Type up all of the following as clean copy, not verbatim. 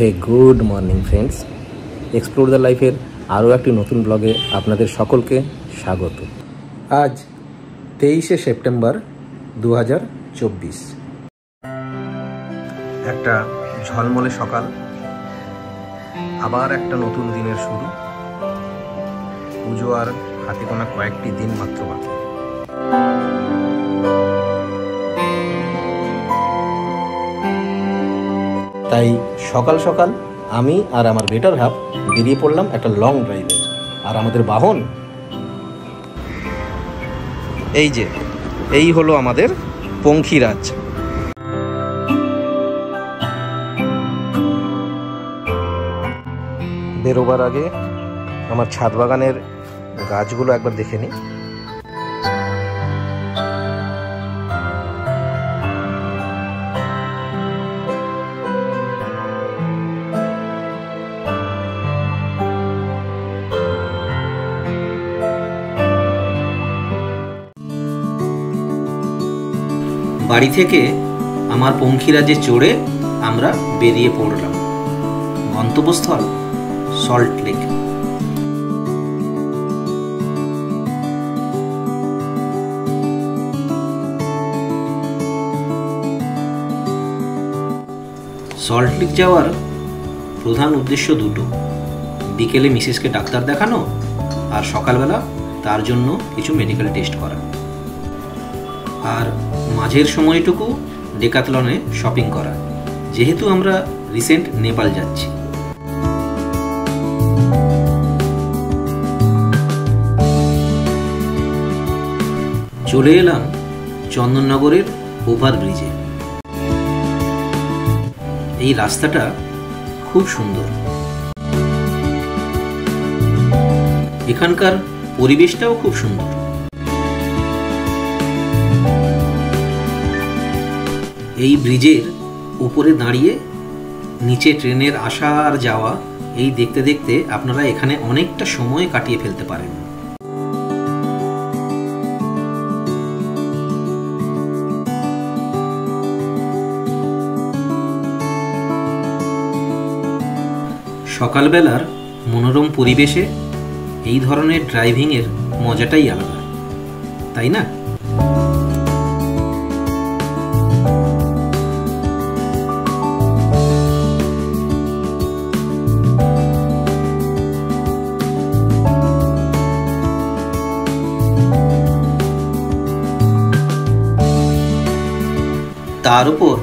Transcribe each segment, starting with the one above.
Hey good morning friends, explore the লাইফের আরও একটি নতুন ব্লগে আপনাদের সকলকে স্বাগত। আজ 23শে সেপ্টেম্বর 2024, একটা ঝলমলে সকাল, আবার একটা নতুন দিনের শুরু। পুজো আর হাতে গোনা কয়েকটি দিন মাত্র বাকি। তাই সকাল সকাল আমি আর আমার বেটার হাফ বেরিয়ে পড়লাম একটা লং ড্রাইভে। আর আমাদের বাহন এই হলো আমাদের পঙ্খিরাজ। বেরোবার আগে আমার ছাদ বাগানের গাছগুলো একবার দেখে নিই। বাড়ি থেকে আমার পঙ্খিরাজে চড়ে আমরা বেরিয়ে পড়লাম। গন্তব্যস্থল সল্ট লেক। সল্ট লেক যাওয়ার প্রধান উদ্দেশ্য দুটো: বিকেলে মিসেসকে ডাক্তার দেখানো, আর সকালবেলা তার জন্য কিছু মেডিকেল টেস্ট করা, আর মাঝের সময়টুকু ডেকাথলনে শপিং করা, যেহেতু আমরা রিসেন্ট নেপাল যাচ্ছি। চলে এলাম চন্দননগরের ওভারব্রিজে। এই রাস্তাটা খুব সুন্দর, এখানকার পরিবেশটাও খুব সুন্দর। এই ব্রিজের উপরে দাঁড়িয়ে নিচে ট্রেনের আসা আর যাওয়া এই দেখতে দেখতে আপনারা এখানে অনেকটা সময় কাটিয়ে ফেলতে পারেন। সকালবেলার মনোরম পরিবেশে এই ধরনের ড্রাইভিংয়ের মজাটাই আলাদা, তাই না? তার উপর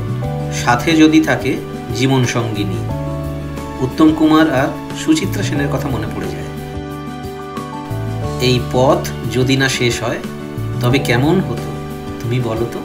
সাথে যদি থাকে জীবন সঙ্গিনী, উত্তম কুমার আর সুচিত্রা সেনের কথা মনে পড়ে যায়। এই পথ যদি না শেষ হয় তবে কেমন হতো তুমি বলো তো?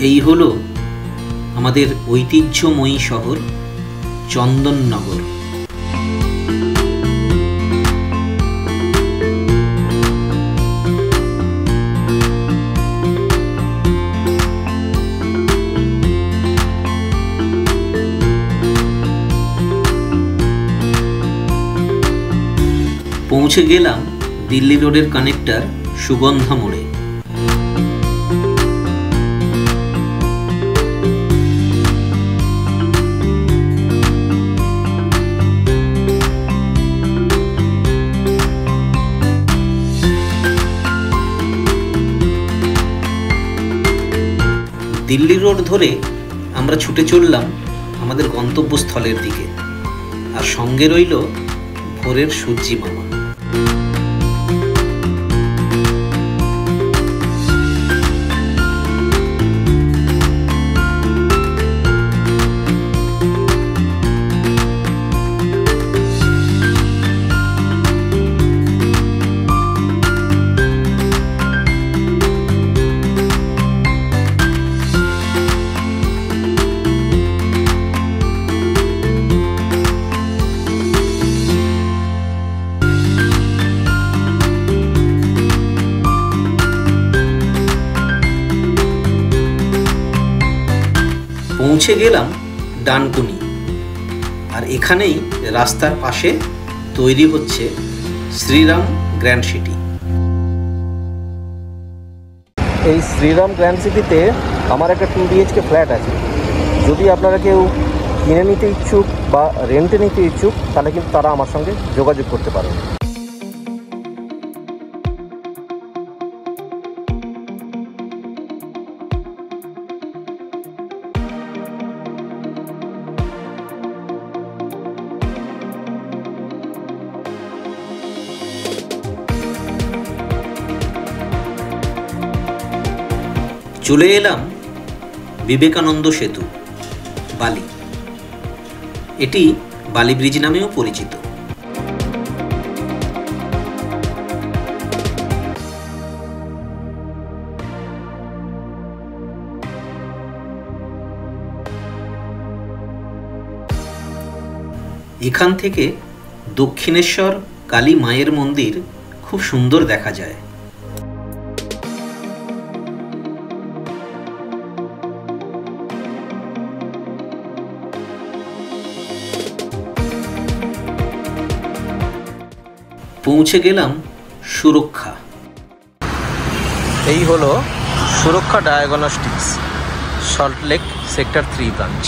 এই হলো আমাদের ঐতিহ্যময়ী শহর চন্দননগর। পৌঁছে গেলাম দিল্লি রোডের কানেক্টর সুগন্ধা মোড়ে। দিল্লি রোড ধরে আমরা ছুটে চললাম আমাদের গন্তব্যস্থলের দিকে, আর সঙ্গে রইল ভোরের সূর্যি মামা। পৌঁছে গেলাম ডানকুনি, আর এখানেই রাস্তার পাশে তৈরি হচ্ছে শ্রীরাম গ্র্যান্ড সিটি। এই শ্রীরাম গ্র্যান্ড সিটিতে আমার একটা 2 BHK ফ্ল্যাট আছে। যদি আপনারা কেউ কিনে নিতে ইচ্ছুক বা রেন্টে নিতে ইচ্ছুক, তাহলে কিন্তু তারা আমার সঙ্গে যোগাযোগ করতে পারেন। চলে এলাম বিবেকানন্দ সেতু, বালি। এটি বালি ব্রিজ নামেও পরিচিত। এখান থেকে দক্ষিণেশ্বর কালী মায়ের মন্দির খুব সুন্দর দেখা যায়। পৌঁছে গেলাম সুরক্ষা। এই হলো সুরক্ষা ডায়াগনস্টিক্স, সল্টলেক সেক্টর 3 ব্রাঞ্চ।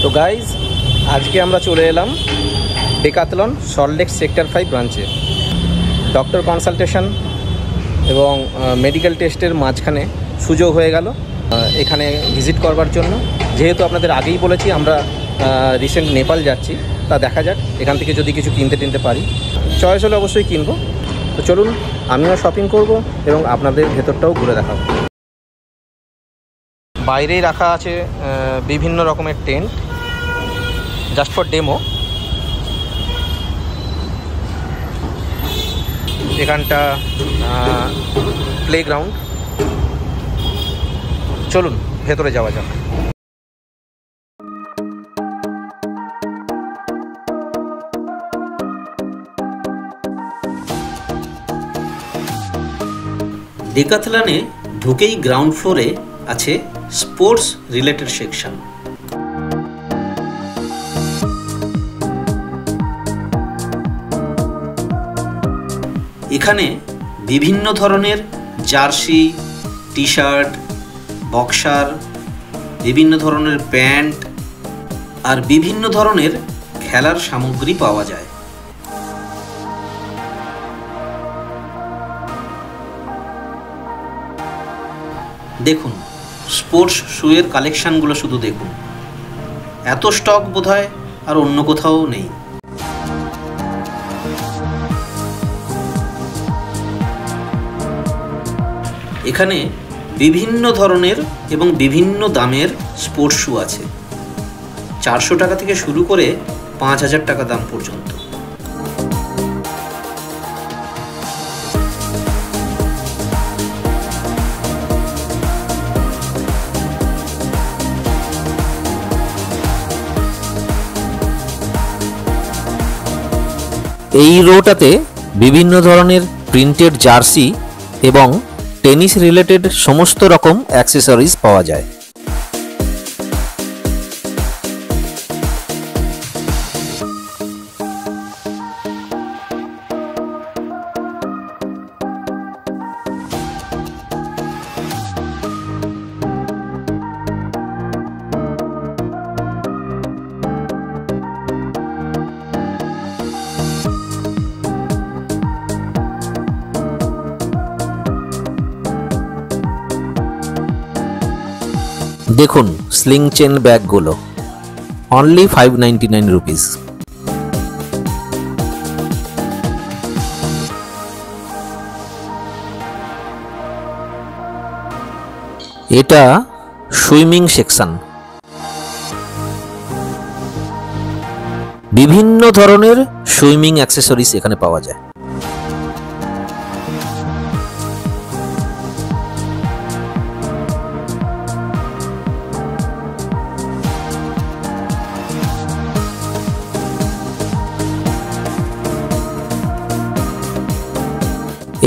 তো গাইজ, আজকে আমরা চলে এলাম ডেকাথলন সল্টলেক সেক্টর 5 ব্রাঞ্চে। ডক্টর কনসালটেশন এবং মেডিকেল টেস্টের মাঝখানে সুযোগ হয়ে গেল এখানে ভিজিট করবার জন্য। যেহেতু আপনাদের আগেই বলেছি আমরা রিসেন্ট নেপাল যাচ্ছি, তা দেখা যাক এখান থেকে যদি কিছু কিনতে পারি। চয়েস হলে অবশ্যই কিনবো। তো চলুন, আমিও শপিং করব এবং আপনাদের ভেতরটাও ঘুরে দেখাবো। বাইরেই রাখা আছে বিভিন্ন রকমের টেন্ট, জাস্ট ফর ডেমো। এখানটা প্লেগ্রাউন্ড। চলুন ভেতরে যাওয়া যাক। ডেকাথলনে ঢুকেই গ্রাউন্ড ফ্লোরে আছে স্পোর্টস রিলেটেড সেকশন। এখানে বিভিন্ন ধরনের জার্সি, টি শার্ট, বক্সার, বিভিন্ন ধরনের প্যান্ট আর বিভিন্ন ধরনের খেলার সামগ্রী পাওয়া যায়। দেখুন স্পোর্টস শুয়ের কালেকশনগুলো শুধু দেখুন, এত স্টক বোধহয় আর অন্য কোথাও নেই। এখানে বিভিন্ন ধরনের এবং বিভিন্ন দামের স্পোর্টস শু আছে। 400 টাকা থেকে শুরু করে 5000 টাকা দাম পর্যন্ত। এই রোটাতে বিভিন্ন ধরনের প্রিন্টেড জার্সি এবং টেনিস রিলেটেড সমস্ত রকম অ্যাক্সেসরিজ পাওয়া যায়। দেখুন স্লিং চেন ব্যাগগুলো অনলি 599 রুপিস। এটা সুইমিং সেকশন, বিভিন্ন ধরনের সুইমিং অ্যাক্সেসরিজ এখানে পাওয়া যায়।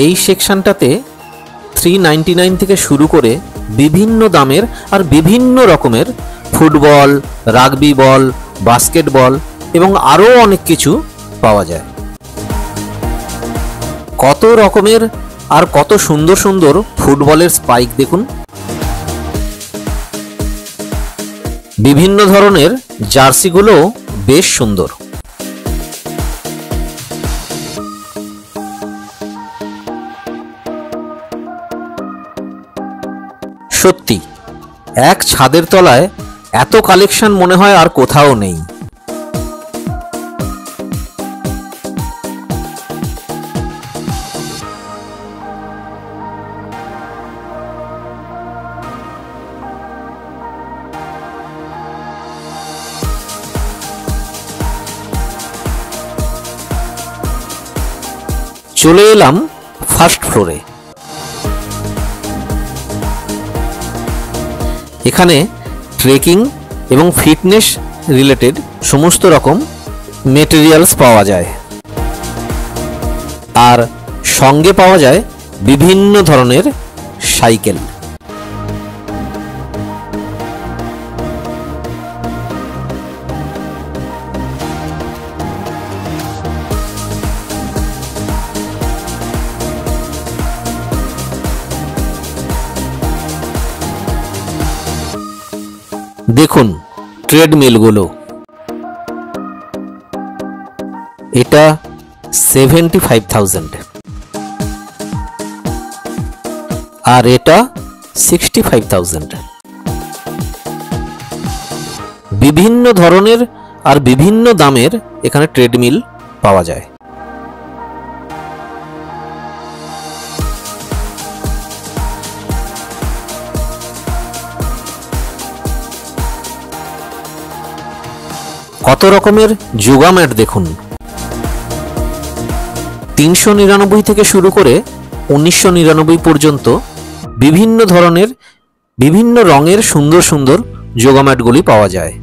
এই সেকশনটাতে 399 থেকে শুরু করে বিভিন্ন দামের আর বিভিন্ন রকমের ফুটবল, রাগবি বল, বাস্কেটবল এবং আরও অনেক কিছু পাওয়া যায়। কত রকমের আর কত সুন্দর সুন্দর ফুটবলের স্পাইক দেখুন। বিভিন্ন ধরনের জার্সিগুলো বেশ সুন্দর। সত্যি এক ছাদের তলায় এত কালেকশন মনে হয় আর কোথাও নেই। চলে এলাম ফার্স্ট ফ্লোরে। এখানে ট্রেকিং এবং ফিটনেস রিলেটেড সমস্ত রকম মেটেরিয়ালস পাওয়া যায়, আর সঙ্গে পাওয়া যায় বিভিন্ন ধরনের সাইকেল। দেখুন ট্রেডমিলগুলো, এটা 75,000 আর এটা 65,000। বিভিন্ন ধরনের আর বিভিন্ন দামের এখানে ট্রেডমিল পাওয়া যায়। কত রকমের যোগা ম্যাট দেখুন, 399 থেকে শুরু করে 1999 পর্যন্ত বিভিন্ন ধরনের বিভিন্ন রঙের সুন্দর সুন্দর যোগা ম্যাটগুলি পাওয়া যায়।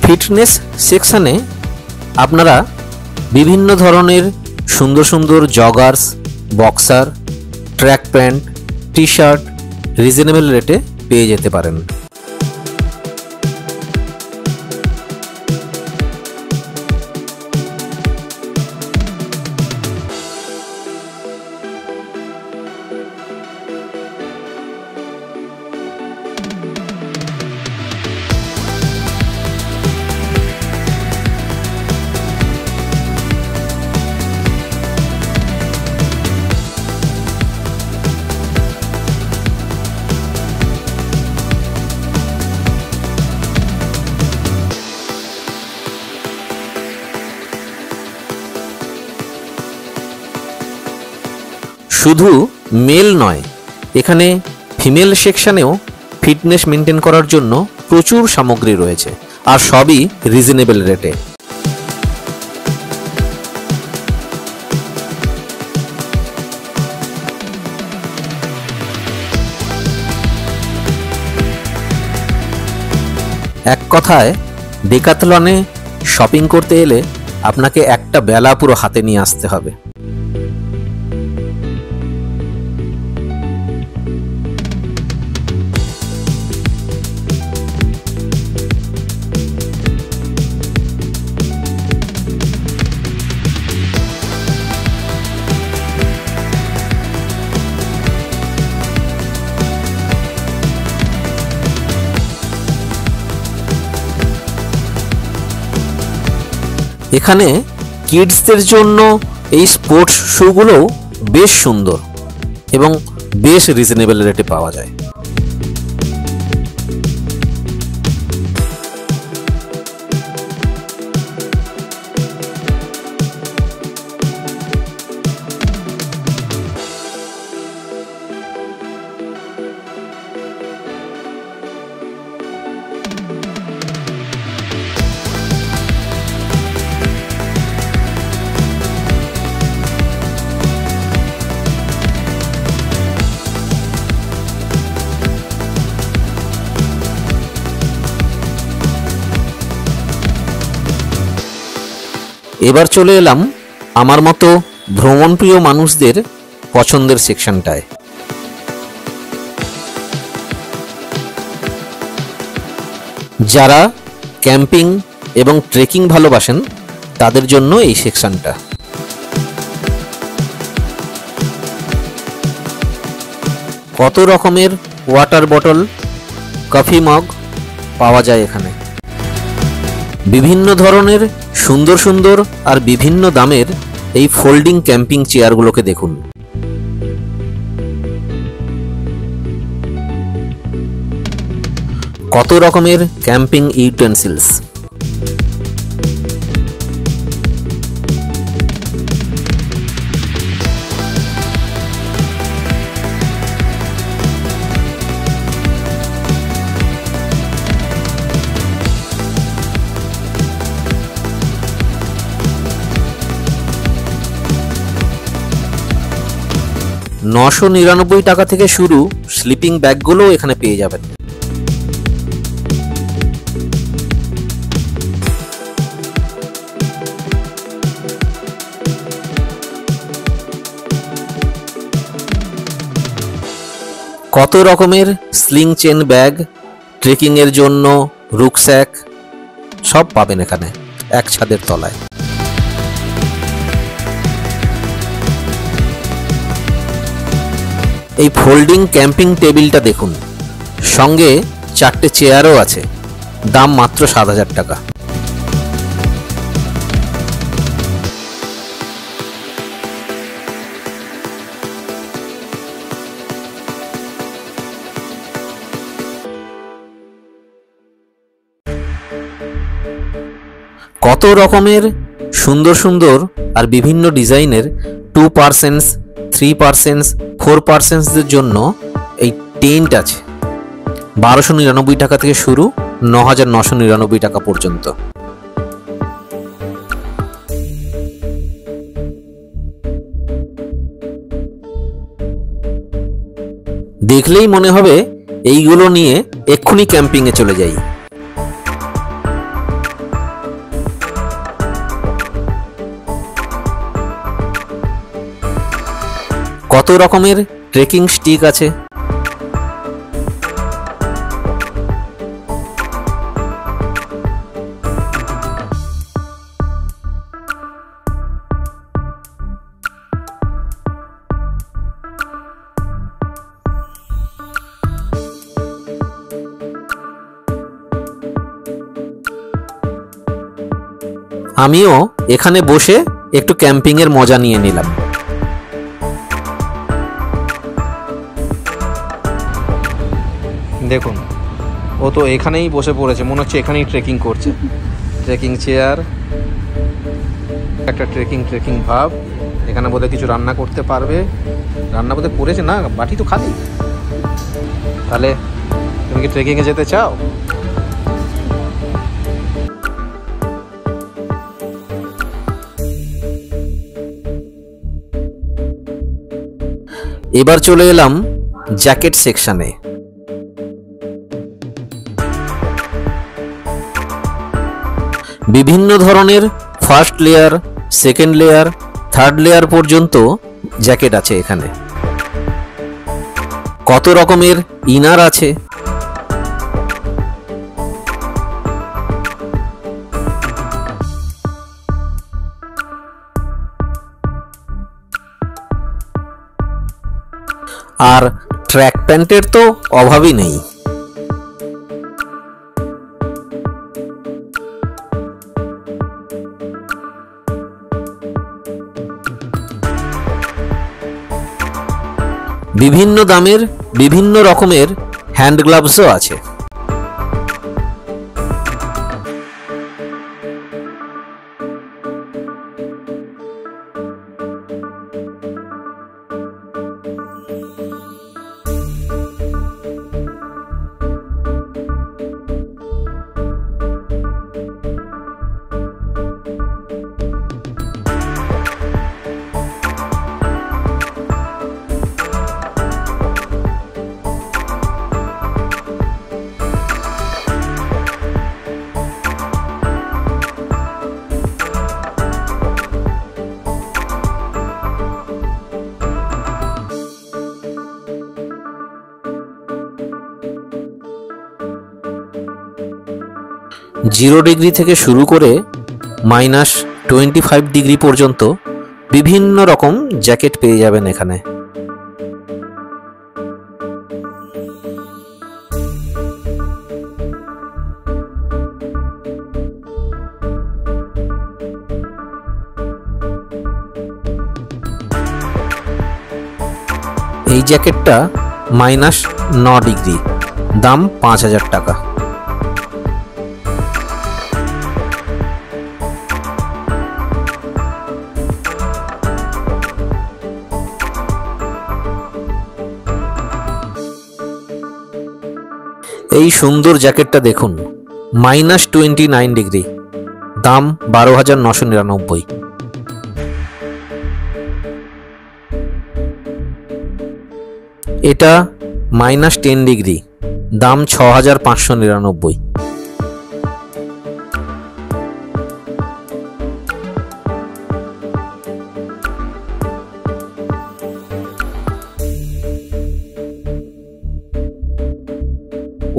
ফিটনেস সেকশনে আপনারা বিভিন্ন ধরনের সুন্দর সুন্দর joggers, boxer, track pant, T shirt reasonable রেটে পেয়ে যেতে পারেন। শুধু মেল নয়, এখানে ফিমেল সেকশনেও ফিটনেস মেনটেন করার জন্য প্রচুর সামগ্রী রয়েছে, আর সবই রিজনেবল রেটে। এক কথায় ডেকাথলনে শপিং করতে এলে আপনাকে একটা বেলা পুরো হাতে নিয়ে আসতে হবে। এখানে কিডসদের জন্য এই স্পোর্টস শুগুলোও বেশ সুন্দর এবং বেশ রিজনেবল রেটে পাওয়া যায়। এবার চলে এলাম আমার মতো ভ্রমণপ্রিয় মানুষদের পছন্দের সেকশনটায়। যারা ক্যাম্পিং এবং ট্রেকিং ভালোবাসেন তাদের জন্য এই সেকশনটা। কত রকমের ওয়াটার বটল, কফি মগ পাওয়া যায় এখানে। বিভিন্ন ধরনের সুন্দর সুন্দর আর বিভিন্ন দামের এই ফোল্ডিং ক্যাম্পিং চেয়ারগুলোকে দেখুন। কত রকমের ক্যাম্পিং ইউটেন্সিলস। $999 থেকে শুরু স্লিপিং ব্যাগগুলো এখানে পেয়ে যাবেন। কত রকমের স্লিং চেন ব্যাগ, ট্রেকিং এর জন্য রুকস্যাক সব পাবেন এখানে এক ছাদের তলায়। এই ফোল্ডিং ক্যাম্পিং টেবিলটা দেখুন, সঙ্গে 4টে চেয়ারও আছে, দাম মাত্র 7,000 টাকা। কত রকমের সুন্দর সুন্দর আর বিভিন্ন ডিজাইনের 2 পার্সেন্স, 3 পার্সেন্স, 4 পার্সেন্সদের জন্য এই টেন্ট আছে। 1299 টাকা থেকে শুরু 9,999 টাকা পর্যন্ত। দেখলেই মনে হবে এইগুলো নিয়ে এক্ষুনি ক্যাম্পিংয়ে চলে যাই। কত রকমের ট্রেকিং স্টিক আছে। আমিও এখানে বসে একটু ক্যাম্পিং এর মজা নিয়ে নিলাম। দেখুন, ও তো এখানেই বসে পড়েছে, মনে হচ্ছে এখানেই ট্রেকিং করছে। ট্রেকিং চেয়ার, একটা ট্রেকিং ভাব। এখানে বোধহয় কিছু রান্না করতে পারবে। রান্না বোধহয় করেছে না, বাটি তো খালি। তাহলে তুমি কি ট্রেকিংয়ে যেতে চাও? এবার চলে এলাম জ্যাকেট সেকশনে। বিভিন্ন ধরনের first layer, second layer, third layer পর্যন্ত জ্যাকেট আছে এখানে। কত রকমের ইনার আছে, আর ট্র্যাক প্যান্টের তো অভাবই নেই। বিভিন্ন দামের বিভিন্ন রকমের হ্যান্ড গ্লাভসও আছে। -0 থেকে শুরু করে -25 পর্যন্ত বিভিন্ন রকম জ্যাকেট পেয়ে যাবেন এখানে। এই জ্যাকেটটা -9 দাম 5000 টাকা। এই সুন্দর জ্যাকেটটা দেখুন, -29 দাম 12999। এটা -10 দাম 6599।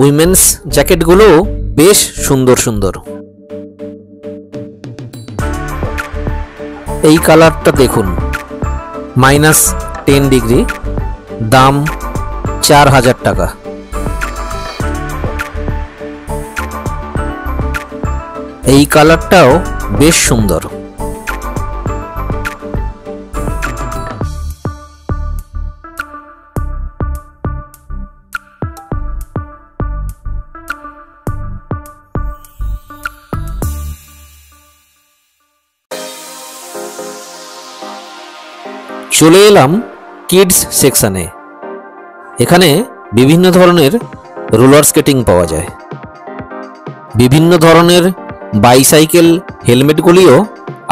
উইমেন্স জ্যাকেটগুলো বেশ সুন্দর সুন্দর। এই কালারটা দেখুন, -10 দাম 4000 টাকা। এই কালারটাও বেশ সুন্দর। চলে এলাম কিডস সেকশনে। এখানে বিভিন্ন ধরনের রোলার স্কেটিং পাওয়া যায়। বিভিন্ন ধরনের বাইসাইকেল হেলমেটগুলিও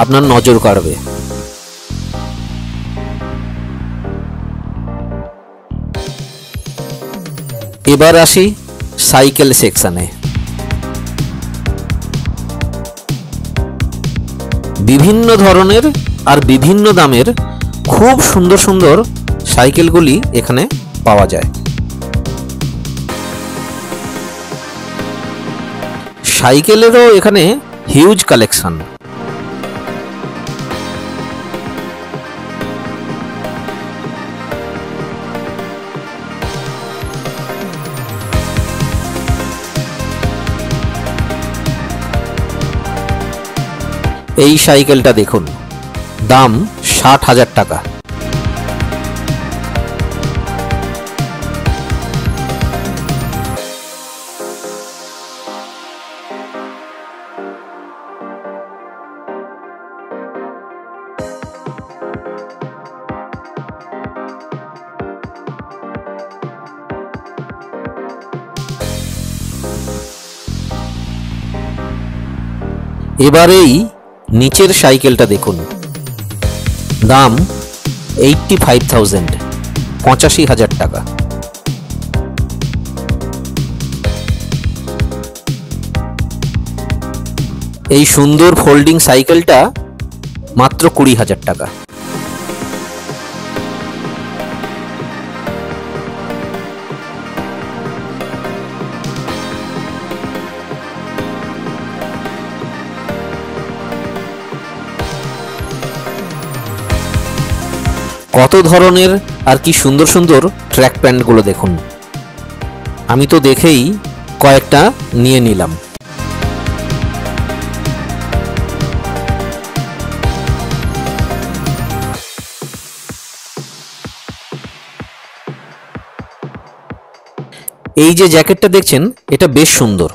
আপনার নজর কাড়বে। এবার আসি সাইকেল সেকশনে। বিভিন্ন ধরনের আর বিভিন্ন দামের খুব সুন্দর সুন্দর সাইকেলগুলি এখানে পাওয়া যায়। সাইকেলেরও এখানে হিউজ কালেকশন। এই সাইকেলটা দেখুন, দাম 60,000 টাকা। এবার এই নিচের সাইকেলটা দেখুন, দাম 85,000। 85,000 টাকা। এই সুন্দর ফোল্ডিং সাইকেলটা মাত্র 20,000 টাকা। কত ধরনের আর কি সুন্দর সুন্দর ট্র্যাক প্যান্টগুলো দেখুন। আমি তো দেখেই কয়েকটা নিয়ে নিলাম। এই যে জ্যাকেটটা দেখছেন এটা বেশ সুন্দর।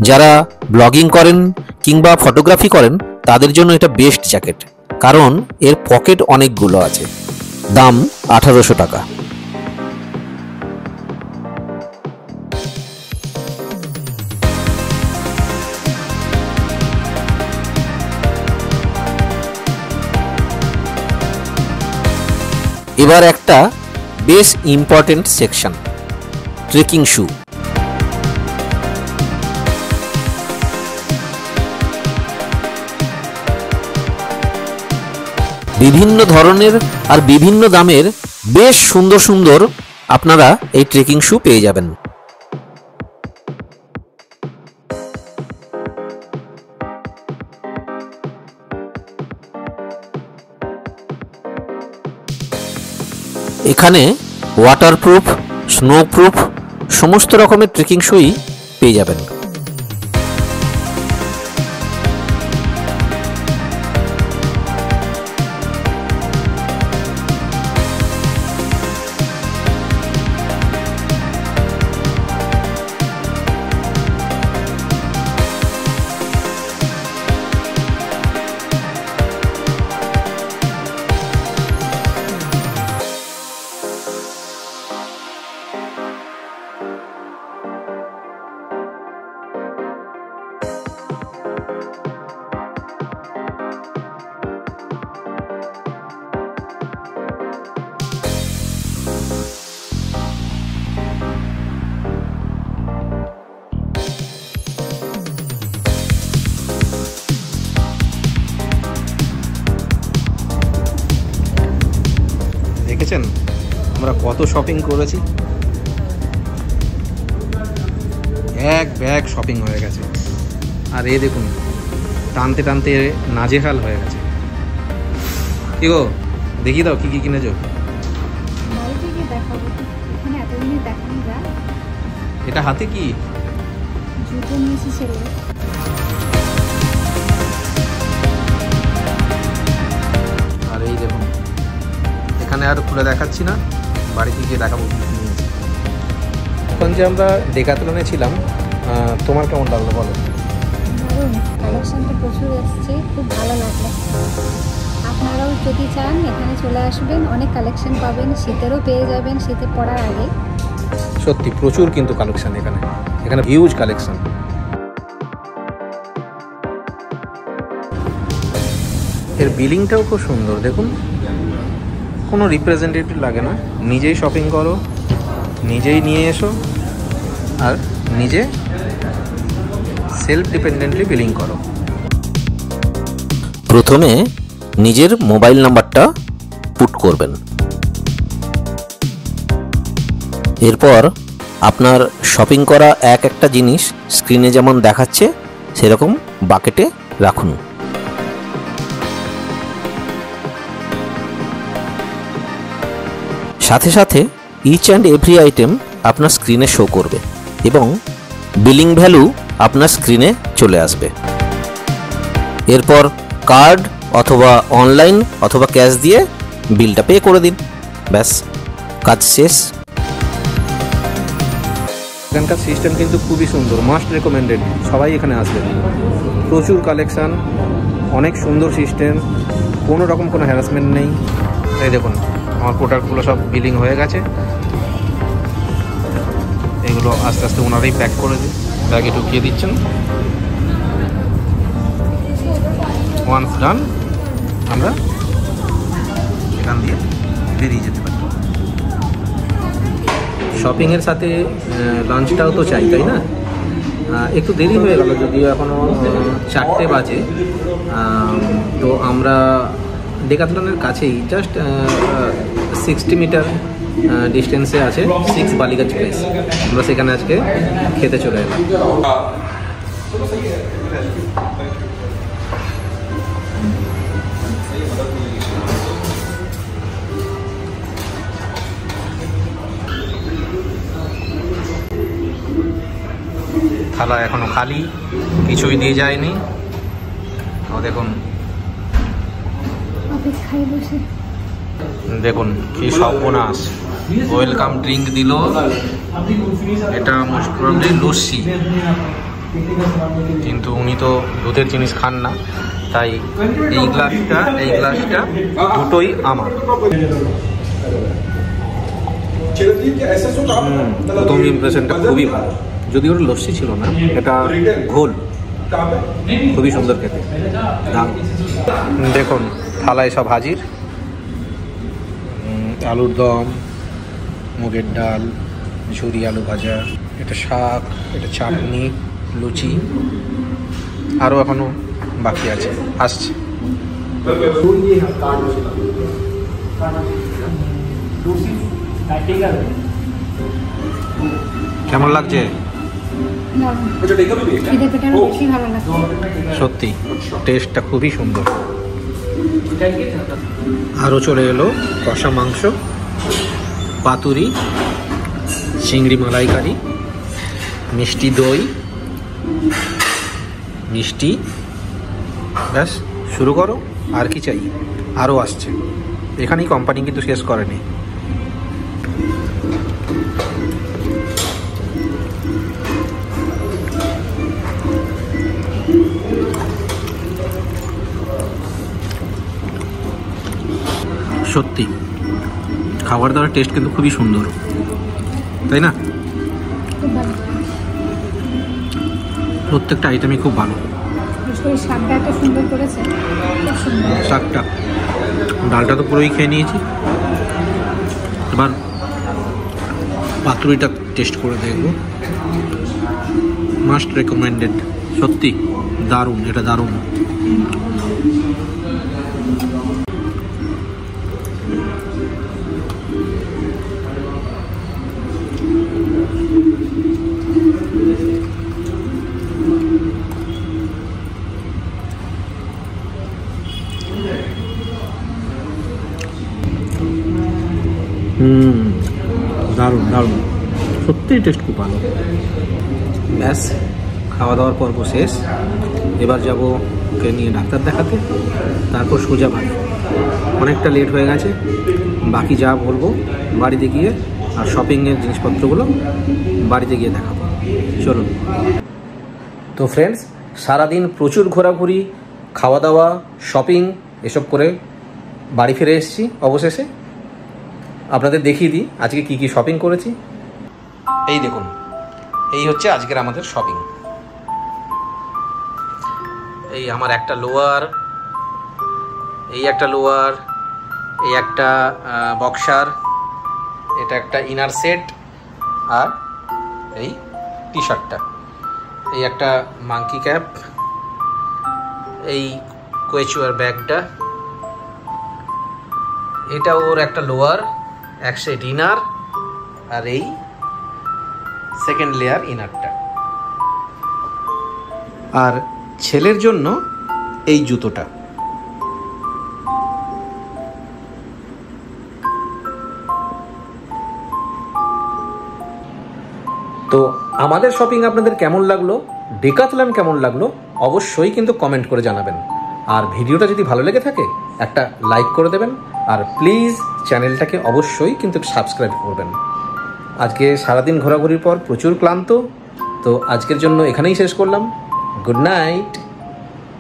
যারা ব্লগিং করেন কিংবা ফটোগ্রাফি করেন তাদের জন্য এটা বেস্ট জ্যাকেট, কারণ এর পকেট অনেকগুলো আছে। দাম 1800 টাকা। এবার একটা বেশ ইম্পর্টেন্ট সেকশন, ট্রেকিং শু। বিভিন্ন ধরনের আর বিভিন্ন দামের বেশ সুন্দর সুন্দর আপনারা এই ট্রেকিং শু পেয়ে যাবেন। এখানে ওয়াটারপ্রুফ, স্নোপ্রুফ সমস্ত রকমের ট্রেকিং শুই পেয়ে যাবেন। দেখেছেন আমরা কত শপিং করেছি, এক ব্যাগ শপিং হয়ে গেছে। আর এই দেখুন টানতে টানতে নাজেহাল হয়ে গেছে। কি গো দেখি দাও কি কি কিনেছো। এটা হাতে কি? আর এই দেখুন এখানে আর খুলে দেখাচ্ছি না, বাড়িতে গিয়ে দেখাবো। এখন যে আমরা ডেকাথলনে ছিলাম, তোমার কেমন লাগলো বলো? দারুণ, কালেকশনটা প্রচুর এসছে, খুব ভালো লাগলো। আপনারাও যদি চান এখানে চলে আসবেন, অনেক কালেকশন পাবেন, শীতেরও পেয়ে যাবেন, শীতে পড়ার আগে। সত্যি প্রচুর কিন্তু কালেকশন এখানে, এখানে হিউজ কালেকশন। এর বিলিংটাও খুব সুন্দর দেখুন, কোনো রিপ্রেজেন্টেটিভ লাগে না, নিজেই শপিং করো, নিজেই নিয়ে এসো আর নিজে সেলফ ডিপেন্ডেন্টলি বিলিং করো। প্রথমে নিজের মোবাইল নাম্বারটা পুট করবেন, এরপর আপনার শপিং করা এক একটা জিনিস স্ক্রিনে যেমন দেখাচ্ছে সেরকম বাকেটে রাখুন। সাথে সাথে ইচ অ্যান্ড এভরি আইটেম আপনার স্ক্রিনে শো করবে এবং বিলিং ভ্যালু আপনার স্ক্রিনে চলে আসবে। এরপর কার্ড অথবা অনলাইন অথবা ক্যাশ দিয়ে বিলটা পে করে দিন, ব্যাস কাজ শেষ। এখানকার সিস্টেম কিন্তু খুবই সুন্দর, মাস্ট রেকমেন্ডেড, সবাই এখানে আসবে। প্রচুর কালেকশান, অনেক সুন্দর সিস্টেম, কোনো রকম কোনো হ্যারাসমেন্ট নেই। এই দেখুন আমার প্রোডাক্টগুলো সব বিলিং হয়ে গেছে, এগুলো আস্তে আস্তে ওনারাই প্যাক করে দিই, ব্যাগে ঢুকিয়ে দিচ্ছেন। ওয়ান্স ডান আমরা এখান দিয়ে বেরিয়ে যেতে পারি। শপিংয়ের সাথে লাঞ্চটাও তো চাই, তাই না? একটু দেরি হয়ে গেল, যদিও এখনও 4টে বাজে। তো আমরা ডেকাথলনের কাছেই জাস্ট 60 মিটার ডিস্টেন্সে আছে 6 বালিগঞ্জ প্লেস। আমরা সেখানে আজকে খেতে চলে এলাম। থালা এখনো খালি, কিছুই দিয়ে যায়নি। দেখুন দেখুন কি সর্বনাশ। ওয়েলকাম ড্রিঙ্ক দিল, এটা মোস্ট প্রবলি লস্যি, কিন্তু উনি তো দুধের জিনিস খান না, তাই এই গ্লাসটা দুটোই আমার। প্রথম ইমপ্রেশনটা খুবই ভালো, যদিও ওর লস্যি ছিল না, এটা ঘোল, খুবই সুন্দর খেতে। দেখুন থালায় সব হাজির, আলুর দম, মুগের ডাল, ঝুরি আলু ভাজা, এটা শাক, এটা চাটনি, লুচি, আরও এখনও বাকি আছে, আসছে। কেমন লাগছে? সত্যি টেস্টটা খুবই সুন্দর। আরও চলে এলো কষা মাংস, পাতুরি, চিংড়ি মালাইকারি, মিষ্টি দই, মিষ্টি। ব্যাস শুরু করো, আর কি চাই? আরও আসছে। এখানেই কোম্পানি কিন্তু শেষ করেনি। সত্যি খাবার দাবার টেস্ট কিন্তু খুবই সুন্দর, তাই না? প্রত্যেকটা আইটেমই খুব ভালো। শাকটা, ডালটা তো পুরোই খেয়ে নিয়েছি, এবার পাতুরিটা টেস্ট করে দেখবো। মাস্ট রেকমেন্ডেড, সত্যি দারুণ, এটা দারুণ। দারুণ দারুণ, সত্যিই টেস্ট খুব ভালো। ব্যাস খাওয়া দাওয়ার পর্ব শেষ। এবার যাবো ওকে নিয়ে ডাক্তার দেখাতে, তারপর সোজা বাড়ি। অনেকটা লেট হয়ে গেছে, বাকি যা বলবো বাড়িতে গিয়ে, আর শপিংয়ের জিনিসপত্রগুলো বাড়িতে গিয়ে দেখাবো। চলুন। তো ফ্রেন্ডস, সারাদিন প্রচুর ঘোরাঘুরি, খাওয়া দাওয়া, শপিং এসব করে বাড়ি ফিরে এসেছি। অবশেষে আপনাদের দেখিয়ে দিই আজকে কি কি শপিং করেছি। এই দেখুন, এই হচ্ছে আজকের আমাদের শপিং। এই আমার একটা লোয়ার, এই একটা লোয়ার, এই একটা বক্সার, এটা একটা ইনার সেট, আর এই টি শার্টটা, এই একটা মাঙ্কি ক্যাপ, এই কোয়েচুয়ার ব্যাগটা, এটা ওর একটা লোয়ার, এক সেট ইনার, আর এই সেকেন্ড লেয়ার ইনারটা, আর ছেলের জন্য এই জুতোটা। তো আমাদের শপিং আপনাদের কেমন লাগলো, ডেকাথলন কেমন লাগলো, অবশ্যই কিন্তু কমেন্ট করে জানাবেন। আর ভিডিওটা যদি ভালো লেগে থাকে একটা লাইক করে দেবেন, আর প্লিজ চ্যানেলটাকে অবশ্যই কিন্তু সাবস্ক্রাইব করবেন। আজকে সারাদিন ঘোরাঘুরির পর প্রচুর ক্লান্ত, তো আজকের জন্য এখানেই শেষ করলাম। Good night.